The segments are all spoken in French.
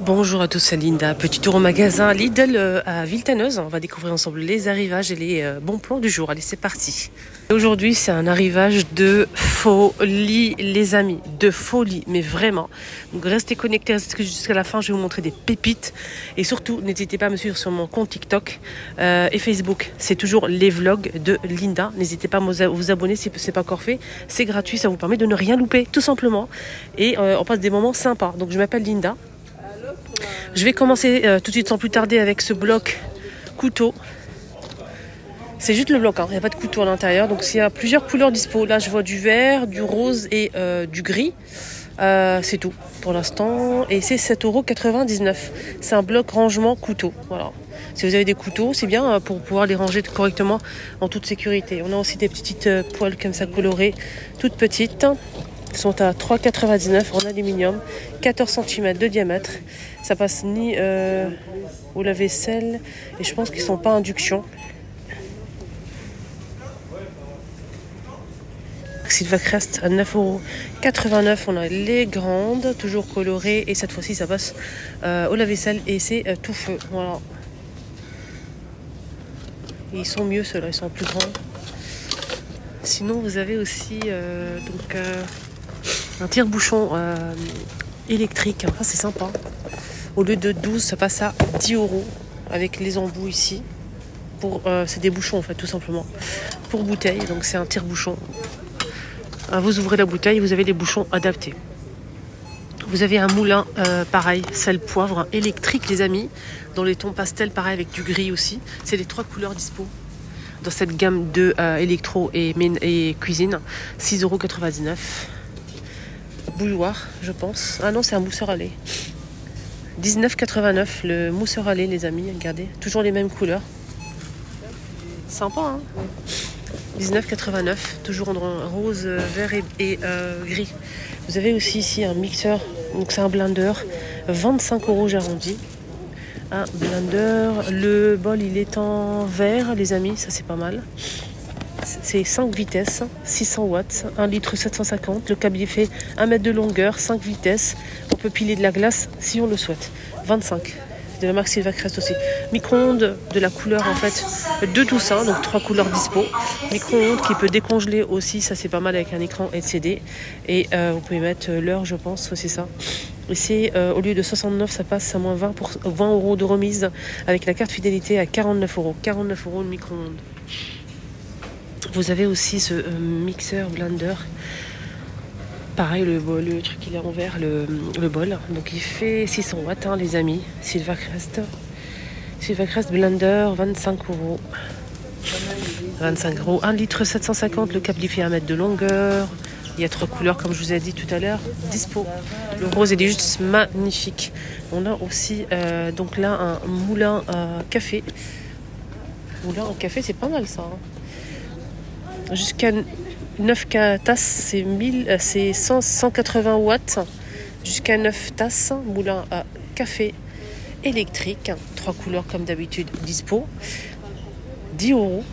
Bonjour à tous, c'est Linda. Petit tour au magasin Lidl à Villetaneuse. On va découvrir ensemble les arrivages et les bons plans du jour. Allez, c'est parti. Aujourd'hui, c'est un arrivage de folie, les amis. De folie, mais vraiment. Donc, restez connectés jusqu'à la fin. Je vais vous montrer des pépites. Et surtout, n'hésitez pas à me suivre sur mon compte TikTok et Facebook. C'est toujours les vlogs de Linda. N'hésitez pas à vous abonner si ce n'est pas encore fait. C'est gratuit, ça vous permet de ne rien louper, tout simplement. Et on passe des moments sympas. Donc, je m'appelle Linda. Je vais commencer tout de suite sans plus tarder avec ce bloc couteau. C'est juste le bloc, hein. Il n'y a pas de couteau à l'intérieur. Donc il y a plusieurs couleurs dispo. Là je vois du vert, du rose et du gris. C'est tout pour l'instant. Et c'est 7,99 €. C'est un bloc rangement couteau. Voilà. Si vous avez des couteaux, c'est bien pour pouvoir les ranger correctement en toute sécurité. On a aussi des petites poêles comme ça colorées, toutes petites. Ils sont à 3,99 € en aluminium, 14 cm de diamètre. Ça passe ni au lave-vaisselle et je pense qu'ils ne sont pas induction. Silvacrest à 9,89 €. On a les grandes, toujours colorées. Et cette fois-ci, ça passe au lave-vaisselle et c'est tout feu. Voilà. Et ils sont mieux, ceux-là, ils sont plus grands. Sinon, vous avez aussi un tire-bouchon électrique. Ça, c'est sympa. Au lieu de 12, ça passe à 10 € avec les embouts ici. C'est des bouchons, en fait, tout simplement. Pour bouteille, donc c'est un tire-bouchon. Vous ouvrez la bouteille, vous avez les bouchons adaptés. Vous avez un moulin, pareil, sel poivre électrique, les amis. Dans les tons pastel, pareil, avec du gris aussi. C'est les 3 couleurs dispo. Dans cette gamme de électro et cuisine, 6,99 €. Bouilloire, je pense. Ah non, c'est un mousseur à lait. 19,89 € le mousseur à lait, les amis. Regardez, toujours les mêmes couleurs. Sympa, hein. 19,89 €, toujours en rose, vert et gris. Vous avez aussi ici un mixeur, donc c'est un blender, 25 € j'arrondis. Un blender, le bol il est en verre, les amis, ça c'est pas mal. C'est 5 vitesses, 600 watts, 1 litre 750. Le câble il fait 1 mètre de longueur, 5 vitesses. On peut piler de la glace si on le souhaite. 25. De la marque Silvacrest aussi. Micro-ondes de la couleur en fait de tout ça, donc 3 couleurs dispo. Micro-ondes qui peut décongeler aussi, ça c'est pas mal avec un écran LCD. Et vous pouvez mettre l'heure, je pense, c'est ça. Et c'est au lieu de 69, ça passe à moins 20 € de remise avec la carte fidélité à 49 €. 49 € le micro-ondes. Vous avez aussi ce mixeur blender. Pareil, le truc il est en verre, le bol. Donc il fait 600 watts, hein, les amis. Silvacrest blender, 25 €. 25 €. 1 litre 750, le câble il fait 1 mètre de longueur. Il y a 3 couleurs, comme je vous ai dit tout à l'heure, dispo. Le rose, il est juste magnifique. On a aussi, donc là, un moulin à café. Moulin à café, c'est pas mal ça, hein. Jusqu'à 9 tasses, c'est 180 watts. Jusqu'à 9 tasses, moulin à café électrique. 3 couleurs comme d'habitude, dispo. 10 €.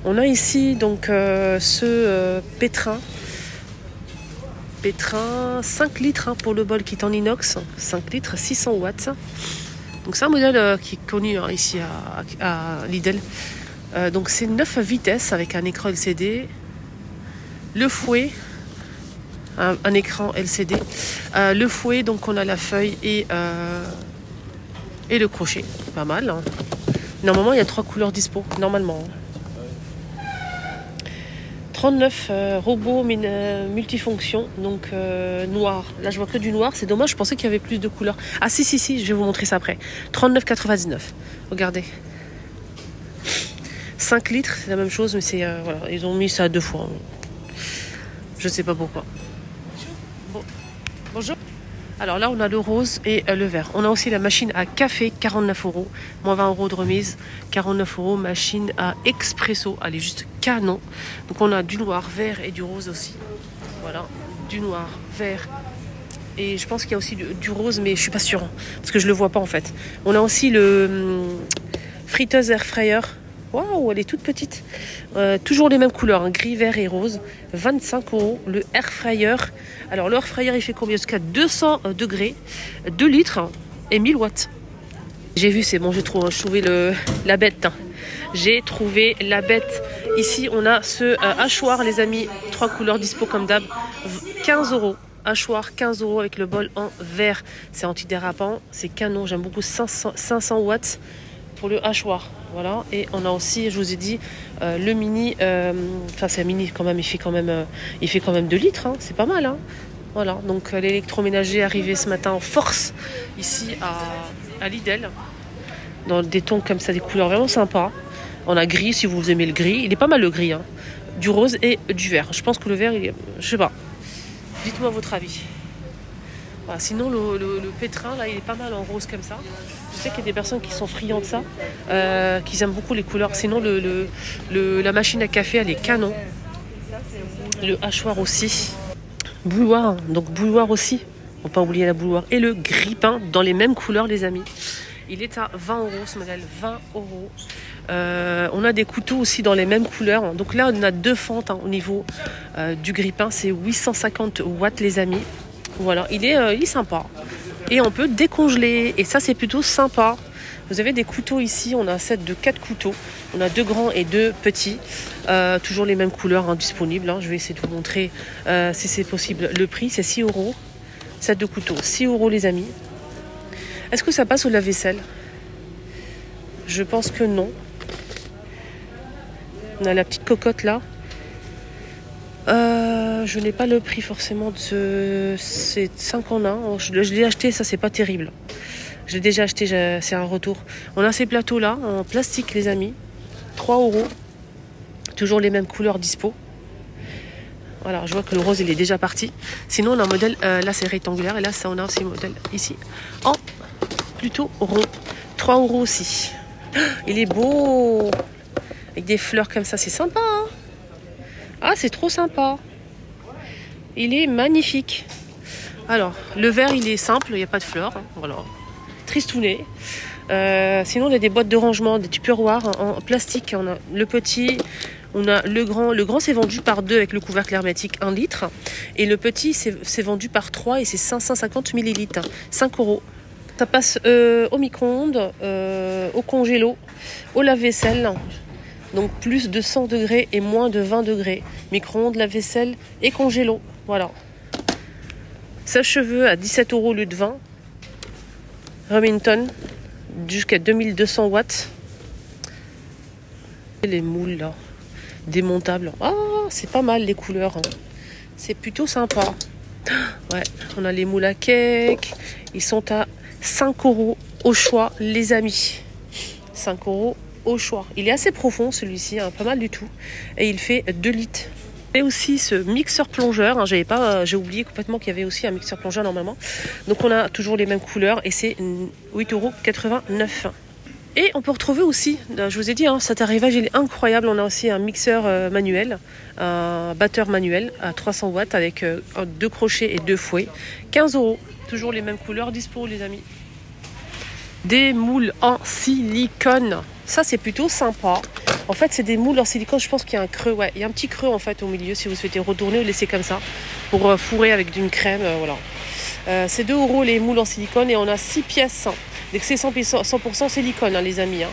On a ici donc ce pétrin. Pétrin 5 litres pour le bol qui est en inox. 5 litres, 600 watts. Donc c'est un modèle qui est connu ici à Lidl. Donc c'est 9 vitesses avec un écran LCD. Le fouet, un écran LCD. Le fouet, donc on a la feuille et le crochet. Pas mal, hein. Normalement, il y a 3 couleurs dispo. Normalement. 39 robots multifonctions, donc noir. Là, je vois que du noir. C'est dommage, je pensais qu'il y avait plus de couleurs. Ah si, je vais vous montrer ça après. 39,99 €. Regardez. 5 litres, c'est la même chose, mais c'est voilà, ils ont mis ça 2 fois. Je sais pas pourquoi. Bon. Bonjour. Alors là, on a le rose et le vert. On a aussi la machine à café, 49 €, moins 20 € de remise. 49 €, machine à expresso. Elle est juste canon. Donc on a du noir, vert et du rose aussi. Voilà, du noir, vert. Et je pense qu'il y a aussi du rose, mais je suis pas sûre, hein, parce que je le vois pas en fait. On a aussi le friteuse air fryer. Waouh, elle est toute petite. Toujours les mêmes couleurs, hein, gris, vert et rose. 25 €. Le air fryer. Alors, le air fryer, il fait combien? Jusqu'à 200 degrés, 2 litres et 1000 watts. J'ai vu, c'est bon, j'ai trouvé la bête. Hein. J'ai trouvé la bête. Ici, on a ce hachoir, les amis. 3 couleurs dispo comme d'hab. 15 €. Hachoir, 15 € avec le bol en verre. C'est antidérapant, c'est canon. J'aime beaucoup 500 watts pour le hachoir. Voilà. Et on a aussi, je vous ai dit, le mini. Enfin, c'est un mini quand même. Il fait quand même 2 litres. Hein. C'est pas mal. Hein. Voilà. Donc, l'électroménager est arrivé ce matin en force ici à Lidl. Dans des tons comme ça, des couleurs vraiment sympas. On a gris, si vous aimez le gris. Il est pas mal le gris. Hein. Du rose et du vert. Je pense que le vert, il est... Je sais pas. Dites-moi votre avis. Voilà, sinon, le pétrin, là, il est pas mal en rose comme ça. Je sais qu'il y a des personnes qui sont friands de ça, qui aiment beaucoup les couleurs. Sinon, la machine à café, elle est canon. Le hachoir aussi. Bouilloire, donc bouilloire aussi. Faut pas oublier la bouilloire. Et le grille-pain dans les mêmes couleurs, les amis. Il est à 20 € ce modèle, 20 €. On a des couteaux aussi dans les mêmes couleurs. Donc là, on a 2 fentes hein, au niveau du grille-pain. C'est 850 watts, les amis. Voilà, il est sympa. Et on peut décongeler. Et ça, c'est plutôt sympa. Vous avez des couteaux ici. On a un set de 4 couteaux. On a 2 grands et 2 petits. Toujours les mêmes couleurs hein, disponibles. Hein. Je vais essayer de vous montrer si c'est possible. Le prix, c'est 6 €. Set de couteaux, 6 € les amis. Est-ce que ça passe au lave-vaisselle? Je pense que non. On a la petite cocotte là. Je n'ai pas le prix forcément de c'est 5 en 1. Je l'ai acheté, ça c'est pas terrible. Je l'ai déjà acheté, c'est un retour. On a ces plateaux là en plastique les amis. 3 €. Toujours les mêmes couleurs dispo. Voilà, je vois que le rose il est déjà parti. Sinon on a un modèle, là c'est rectangulaire. Et là ça on a aussi un modèle ici en plutôt rond. 3 € aussi. Il est beau. Avec des fleurs comme ça, c'est sympa. Hein. Ah, c'est trop sympa. Il est magnifique. Alors, le vert, il est simple, il n'y a pas de fleurs. Hein. Voilà. Tristounet. Sinon, on a des boîtes de rangement, des tupperwares en plastique. On a le petit, on a le grand. Le grand, c'est vendu par 2 avec le couvercle hermétique 1 litre. Et le petit, c'est vendu par 3 et c'est 550 millilitres. 5 €. Ça passe au micro-ondes, au congélo, au lave-vaisselle. Donc plus de 100 degrés et moins de 20 degrés. Micro-ondes, lave-vaisselle et congélo. Voilà. Sèche-cheveux à 17 € au lieu de 20. Remington jusqu'à 2200 watts. Et les moules là. Démontables. Ah, c'est pas mal les couleurs. Hein. C'est plutôt sympa. Ouais, on a les moules à cake. Ils sont à 5 € au choix, les amis. 5 € au choix. Il est assez profond celui-ci, hein, pas mal du tout. Et il fait 2 litres. Et aussi ce mixeur plongeur. Hein, j'ai oublié complètement qu'il y avait aussi un mixeur plongeur normalement. Donc on a toujours les mêmes couleurs et c'est 8,89 €. Et on peut retrouver aussi, je vous ai dit, hein, cet arrivage il est incroyable. On a aussi un mixeur manuel, un batteur manuel à 300 watts avec 2 crochets et 2 fouets. 15 €. Toujours les mêmes couleurs dispo les amis. Des moules en silicone. Ça c'est plutôt sympa. En fait c'est des moules en silicone. Je pense qu'il y a un creux. Ouais, il y a un petit creux en fait au milieu. Si vous souhaitez retourner ou laisser comme ça pour fourrer avec une crème. Voilà. C'est 2 € les moules en silicone et on a 6 pièces. Donc c'est 100% silicone hein, les amis. Hein.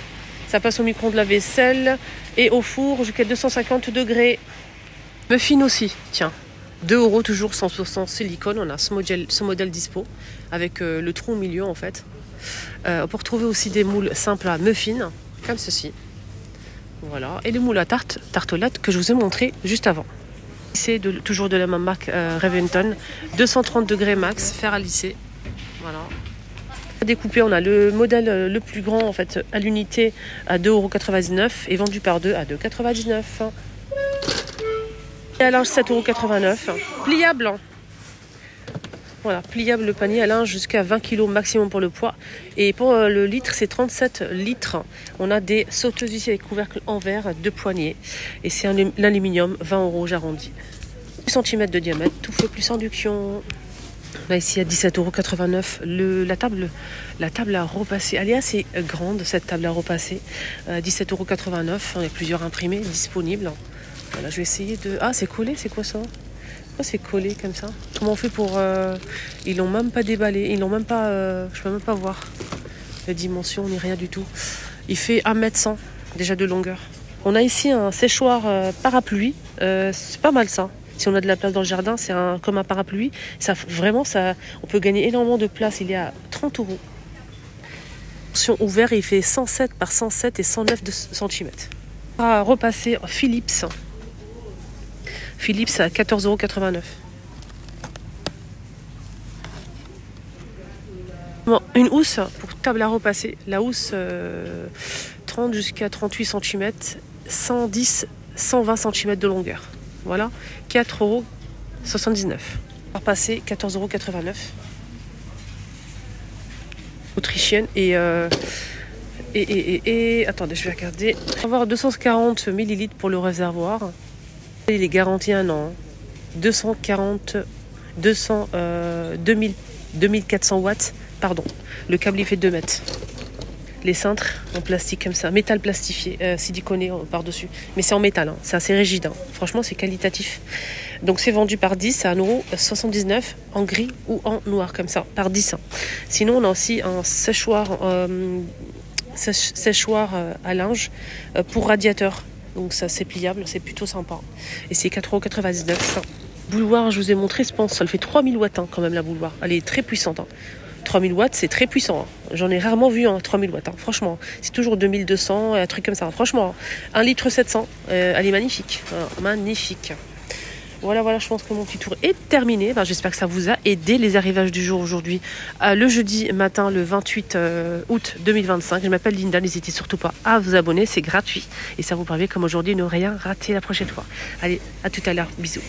Ça passe au micro-ondes de la vaisselle et au four jusqu'à 250 degrés. Muffin aussi. Tiens. 2 € toujours 100% silicone. On a ce modèle dispo avec le trou au milieu en fait. On peut retrouver aussi des moules simples à muffins comme ceci. Voilà. Et les moules à tartelettes que je vous ai montré juste avant. C'est toujours de la même marque Remington. 230 degrés max, fer à lisser. Voilà. Découpé, on a le modèle le plus grand en fait à l'unité à 2,99 € et vendu par 2 à 2,99 €. Et à linge 7,89 €. Pliable. Hein. Voilà, pliable le panier à linge jusqu'à 20 kg maximum pour le poids. Et pour le litre, c'est 37 litres. On a des sauteuses ici avec couvercle en verre, 2 poignées. Et c'est l'aluminium, 20 € j'arrondis. 10 cm de diamètre, tout fait plus induction. Là, ici, à 17,89 €. La table à repasser, elle est assez grande, cette table à repasser. 17,89 €. Il y a plusieurs imprimés disponibles. Voilà, je vais essayer de... Ah, c'est collé, c'est quoi ça? Pourquoi c'est collé comme ça? Comment on fait pour... Ils l'ont même pas déballé, ils l'ont même pas... Je peux même pas voir les dimensions, ni rien du tout. Il fait 1,1 m déjà de longueur. On a ici un séchoir parapluie. C'est pas mal ça. Si on a de la place dans le jardin, c'est comme un parapluie. Vraiment, on peut gagner énormément de place. Il est à 30 €. Option ouvert, il fait 107 par 107 et 109 cm. On va repasser Philips. Philips à 14,89 €. Bon, une housse pour table à repasser. La housse 30 jusqu'à 38 cm, 110, 120 cm de longueur. Voilà, 4,79 €. On va repasser 14,89 €. Autrichienne et attendez, je vais regarder. On va avoir 240 ml pour le réservoir. Il est garanti 1 an. 2400 watts. Pardon. Le câble il fait 2 mètres. Les cintres en plastique comme ça, métal plastifié, siliconé par-dessus. Mais c'est en métal, hein. C'est assez rigide. Hein. Franchement, c'est qualitatif. Donc c'est vendu par 10 à 1,79 € en gris ou en noir comme ça, par 10. Hein. Sinon, on a aussi un séchoir à linge pour radiateur. Donc ça, c'est pliable, c'est plutôt sympa. Et c'est 4,99 €. Bouilloire, je vous ai montré, je pense, elle fait 3000 watts hein, quand même la bouilloire. Elle est très puissante. Hein. 3000 watts, c'est très puissant. Hein. J'en ai rarement vu 3000 watts. Hein. Franchement, c'est toujours 2200, un truc comme ça. Hein. Franchement, 1,7 litre. Elle est magnifique. Magnifique. Voilà, je pense que mon petit tour est terminé. J'espère que ça vous a aidé. Les arrivages du jour aujourd'hui, le jeudi matin, le 28 août 2025. Je m'appelle Linda. N'hésitez surtout pas à vous abonner. C'est gratuit. Et ça vous permet, comme aujourd'hui, de ne rien rater la prochaine fois. Allez, à tout à l'heure. Bisous.